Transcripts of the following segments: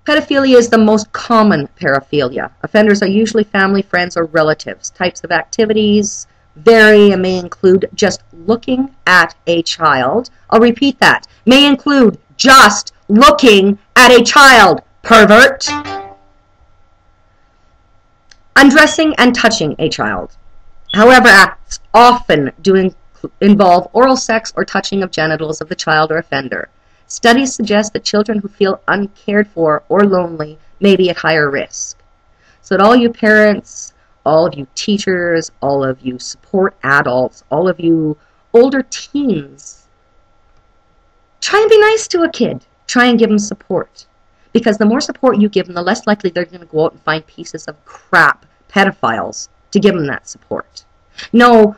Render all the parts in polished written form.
Pedophilia is the most common paraphilia. Offenders are usually family, friends, or relatives. Types of activities vary and may include just looking at a child. I'll repeat that. May include just looking at a child. Pervert. Undressing and touching a child. However, acts often do involve oral sex or touching of genitals of the child or offender. Studies suggest that children who feel uncared for or lonely may be at higher risk. So that all you parents, all of you teachers, all of you support adults, all of you older teens, try and be nice to a kid. Try and give them support. Because the more support you give them, the less likely they're going to go out and find pieces of crap, pedophiles, to give them that support. No,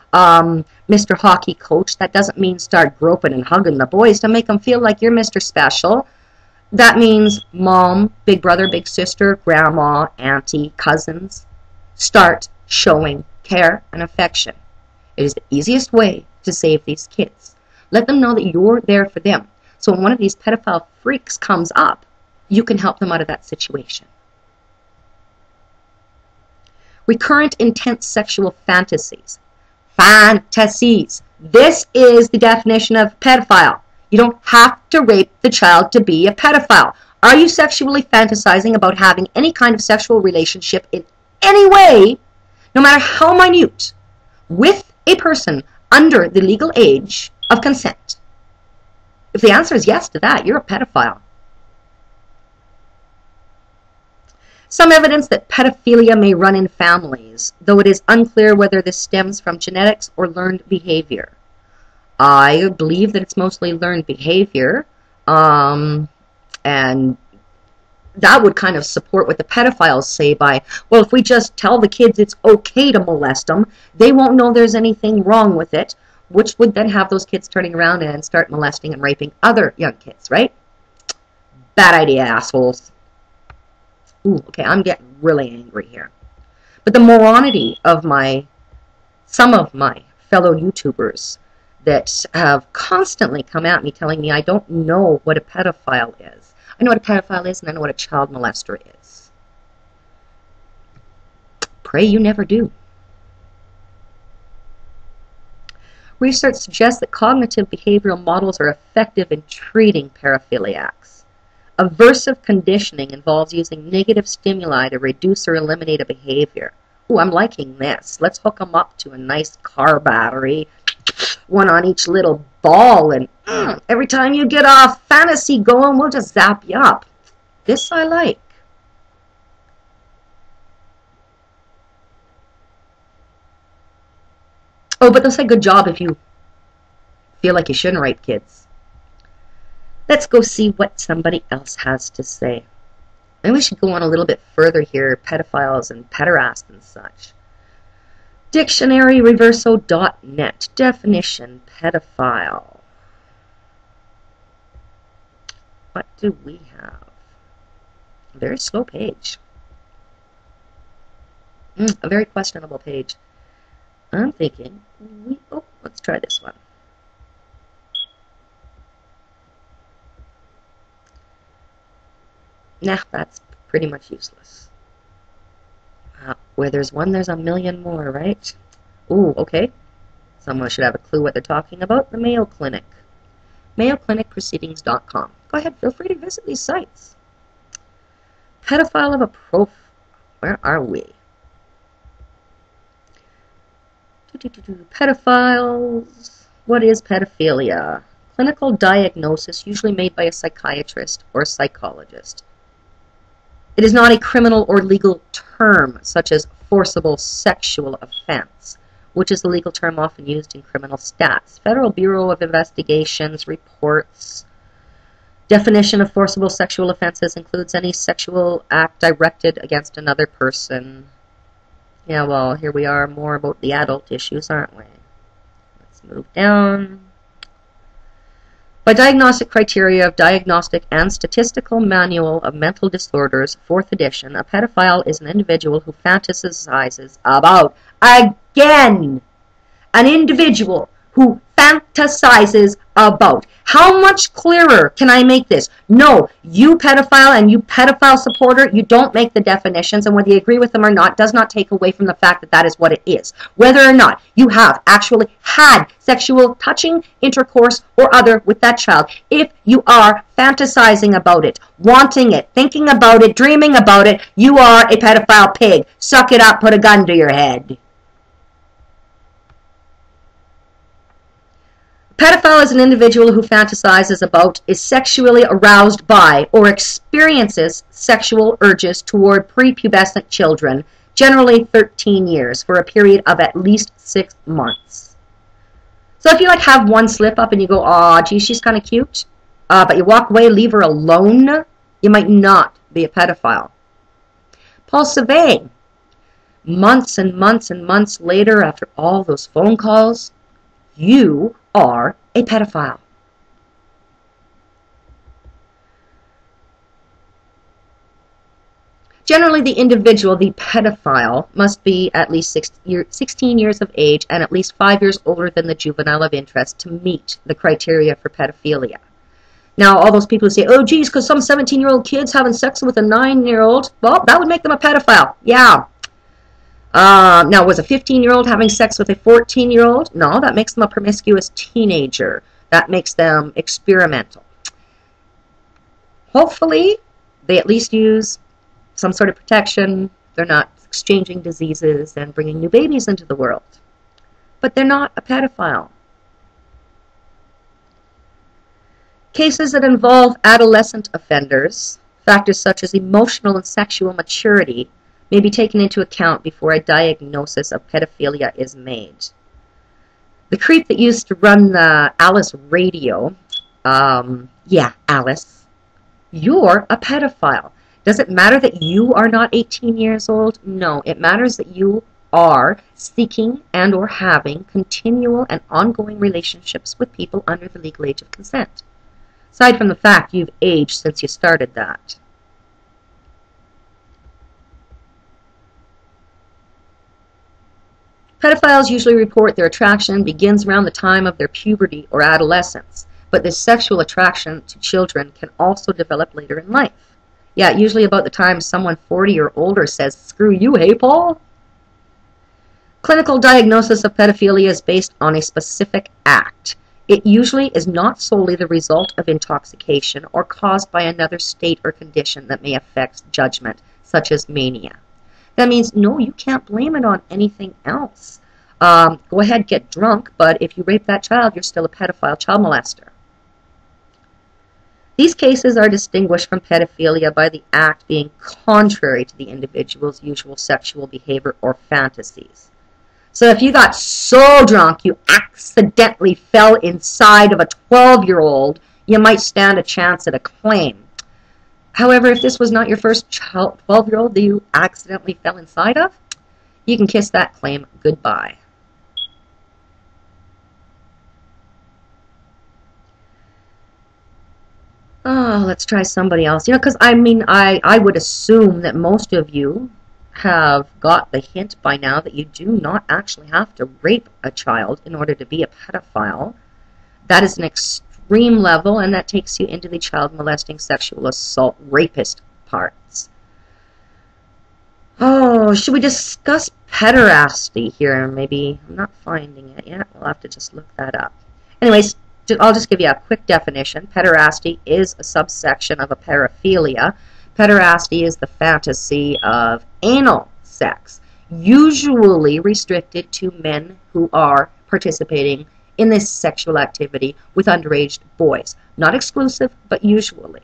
Mr. Hockey Coach, that doesn't mean start groping and hugging the boys to make them feel like you're Mr. Special. That means mom, big brother, big sister, grandma, auntie, cousins. Start showing care and affection. It is the easiest way to save these kids. Let them know that you're there for them. So when one of these pedophile freaks comes up, you can help them out of that situation. Recurrent intense sexual fantasies. Fantasies. This is the definition of pedophile. You don't have to rape the child to be a pedophile. Are you sexually fantasizing about having any kind of sexual relationship in any way, no matter how minute, with a person under the legal age of consent? If the answer is yes to that, you're a pedophile. Some evidence that pedophilia may run in families, though it is unclear whether this stems from genetics or learned behavior. I believe that it's mostly learned behavior, and that would kind of support what the pedophiles say by, well, if we just tell the kids it's okay to molest them, they won't know there's anything wrong with it, which would then have those kids turning around and start molesting and raping other young kids, right? Bad idea, assholes. Ooh, okay, I'm getting really angry here. But the moronity of some of my fellow YouTubers that have constantly come at me telling me I don't know what a pedophile is. I know what a pedophile is, and I know what a child molester is. Pray you never do. Research suggests that cognitive behavioral models are effective in treating paraphiliacs. Aversive conditioning involves using negative stimuli to reduce or eliminate a behavior. Ooh, I'm liking this. Let's hook them up to a nice car battery, one on each little ball, and every time you get a fantasy going, we'll just zap you up. This I like. Oh, but they'll say good job if you feel like you shouldn't rape kids. Let's go see what somebody else has to say. Maybe we should go on a little bit further here, pedophiles and pederasts and such. Dictionaryreverso.net. Definition, pedophile. What do we have? A very slow page. A very questionable page. I'm thinking, let's try this one. Nah, that's pretty much useless. Where there's one, there's a million more, right? Ooh, okay. Someone should have a clue what they're talking about. The Mayo Clinic. MayoClinicProceedings.com. Go ahead, feel free to visit these sites. Pedophile of a Where are we? Pedophiles. What is pedophilia? Clinical diagnosis, usually made by a psychiatrist or a psychologist. It is not a criminal or legal term, such as forcible sexual offense, which is the legal term often used in criminal stats. Federal Bureau of Investigations reports definition of forcible sexual offenses includes any sexual act directed against another person. Yeah, well, here we are, more about the adult issues, aren't we? Let's move down. By diagnostic criteria of Diagnostic and Statistical Manual of Mental Disorders, 4th edition, a pedophile is an individual who fantasizes about, again, an individual who fantasizes about How much clearer can I make this? No, you pedophile and you pedophile supporter, you don't make the definitions, and whether you agree with them or not does not take away from the fact that that is what it is. Whether or not you have actually had sexual touching, intercourse, or other with that child, if you are fantasizing about it, wanting it, thinking about it, dreaming about it, you are a pedophile pig. Suck it up, put a gun to your head. Pedophile is an individual who fantasizes about, is sexually aroused by, or experiences sexual urges toward prepubescent children, generally 13 years, for a period of at least 6 months. So if you like have one slip up and you go, "Aw, gee, she's kind of cute," but you walk away, leave her alone, you might not be a pedophile. Paul Savay, months and months and months later, after all those phone calls, you are a pedophile. Generally, the individual, the pedophile, must be at least 16 years of age and at least 5 years older than the juvenile of interest to meet the criteria for pedophilia. Now, all those people who say, "Oh, geez, because some 17-year-old kid's having sex with a 9-year-old, well, that would make them a pedophile." Yeah. Now, was a 15-year-old having sex with a 14-year-old? No, that makes them a promiscuous teenager. That makes them experimental. Hopefully, they at least use some sort of protection. They're not exchanging diseases and bringing new babies into the world. But they're not a pedophile. Cases that involve adolescent offenders, factors such as emotional and sexual maturity, may be taken into account before a diagnosis of pedophilia is made. The creep that used to run the Alice radio, yeah, Alice, you're a pedophile. Does it matter that you are not 18 years old? No, it matters that you are seeking and or having continual and ongoing relationships with people under the legal age of consent. Aside from the fact you've aged since you started that. Pedophiles usually report their attraction begins around the time of their puberty or adolescence, but this sexual attraction to children can also develop later in life. Yeah, usually about the time someone 40 or older says, "Screw you, hey Paul?" Clinical diagnosis of pedophilia is based on a specific act. It usually is not solely the result of intoxication or caused by another state or condition that may affect judgment, such as mania. That means, no, you can't blame it on anything else. Go ahead, get drunk, but if you rape that child, you're still a pedophile child molester. These cases are distinguished from pedophilia by the act being contrary to the individual's usual sexual behavior or fantasies. So if you got so drunk you accidentally fell inside of a 12-year-old, you might stand a chance at a claim. However, if this was not your first 12-year-old that you accidentally fell inside of, you can kiss that claim goodbye. Oh, let's try somebody else. You know, because I mean, I would assume that most of you have got the hint by now that you do not actually have to rape a child in order to be a pedophile. That is an extreme level, and that takes you into the child molesting, sexual assault, rapist parts. Oh, should we discuss pederasty here? Maybe I'm not finding it yet. We'll have to just look that up. Anyways, I'll just give you a quick definition. Pederasty is a subsection of a paraphilia. Pederasty is the fantasy of anal sex, usually restricted to men who are participating in this sexual activity with underage boys. Not exclusive, but usually.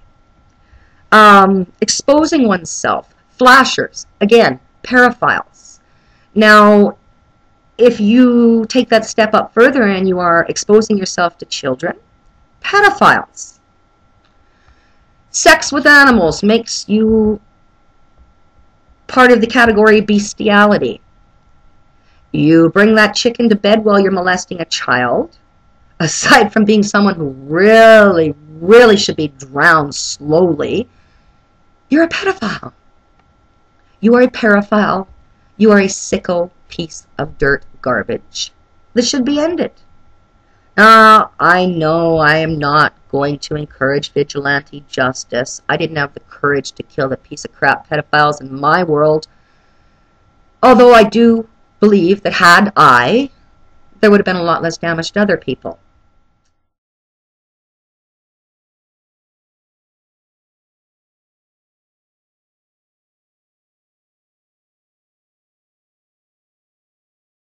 Exposing oneself. Flashers. Again, paraphiles. Now, if you take that step up further and you are exposing yourself to children, pedophiles. Sex with animals makes you part of the category bestiality. You bring that chicken to bed while you're molesting a child, aside from being someone who really, really should be drowned slowly, you're a pedophile. You are a paraphile. You are a sicko piece of dirt garbage. This should be ended. I know I am not going to encourage vigilante justice. I didn't have the courage to kill the piece of crap pedophiles in my world. Although I do believe that had I, there would have been a lot less damage to other people.